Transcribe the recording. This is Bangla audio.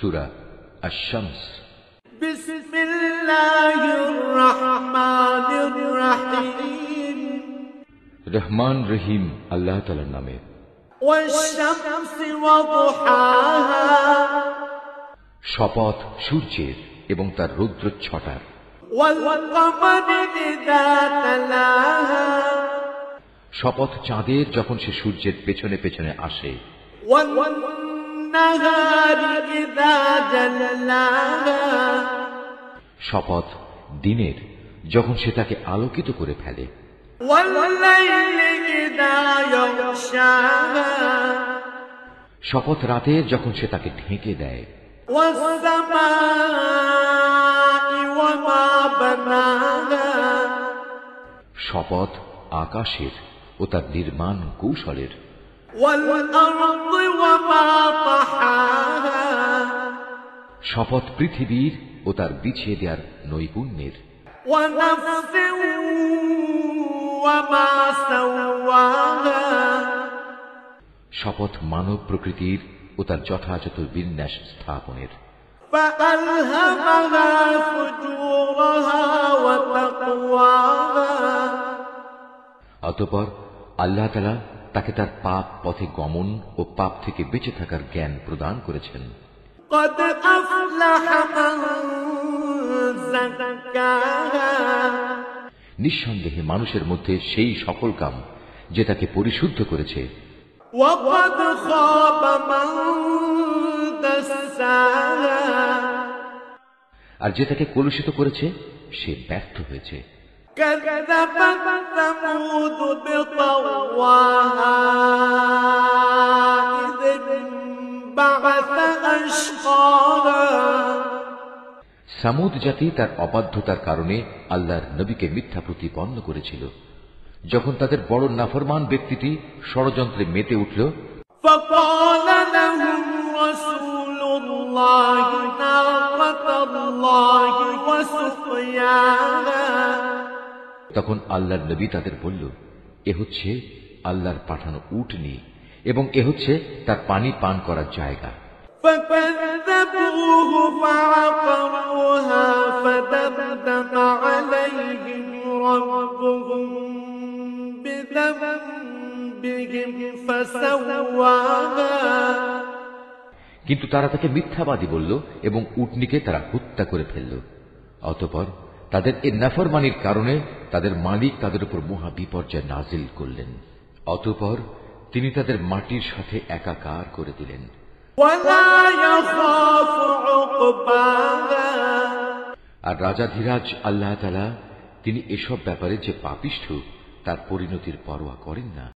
সূরা আশ-শামস। বিসমিল্লাহির রহমানির রহিম। রহমান রহিম আল্লাহ তাআলার নামে। ওয়াশ-শামসি ওয়া দুহাহা। শপথ সূর্যের এবং তার রৌদ্রচ্ছটার। ওয়াল কমারি ইযা তালাহা। শপথ চাঁদের যখন সে সূর্যের পেছনে পেছনে আসে। ওয়ান নাহারি ইযা জাল্লাহা। শপথ দিনের যখন সে তাকে আলোকিত করে ফেলে। ওয়াল লাইলি ইযা ইয়াগশাহা। শপথ রাতের যখন সে তাকে ঢেকে দেয়। ওয়াস সামাই ওয়া মা বানাহা। শপথ আকাশের ও তার নির্মাণ কৌশলের। ওয়াল আরদি ওয়া মা তাহাহা। শপথ পৃথিবীর ও তার বিছিয়ে দেওয়ার নৈপুণ্যের। ওয়া নাফসিন ওয়া মা সাওয়াহা। শপথ মানব প্রকৃতির ও তার যথাযথ বিন্যাস স্থাপনের। ফাআলহামাহা ফুজুরাহা ওয়া তাকওয়াহা। অতঃপর আল্লাহ তাআলা তাকে তার পাপ পথে গমন ও পাপ থেকে বেঁচে থাকার জ্ঞান প্রদান করেছেন। قد أفلح من زكاها। নিঃসন্দেহে মানুষের মধ্যে সেই সকল কাম যে তাকে পরিশুদ্ধ করেছে। وقد خاب من دساها। আর যে তাকে কলুষিত করেছে সে ব্যর্থ হয়েছে। كذبت ثمود بطغواها إذ انبعث أشقاها। সামুদ জাতি তার অবাধ্যতার কারণে আল্লাহর নবীকে মিথ্যা প্রতিপন্ন করেছিল। যখন তাদের বড় নাফরমান ব্যক্তিটি ষড়যন্ত্রে মেতে উঠল। فقال لهم رسول الله ناقة الله وسقياها। তখন আল্লাহর নবী তাদের বলল, এ হচ্ছে আল্লাহর পাঠানো উটনী এবং এ হচ্ছে তার পানি পান করার জায়গা। فكذبوه فعقروها فدمدم عليهم ربهم بذنبهم فسواها। কিন্তু তারা তাকে মিথ্যাবাদী বলল এবং উটনীকে তারা হত্যা করে ফেলল। অতঃপর তাদের এই নাফরমানির কারণে তাদের মালিক তাদের উপর মহা বিপর্যয় নাজিল করলেন। অতঃপর তিনি তাদের মাটির সাথে একাকার করে দিলেন। আর রাজাধিরাজ আল্লাহ তাআলা তিনি এসব ব্যাপারে যে পাপিষ্ঠ তার পরিণতির পরোয়া করেন না।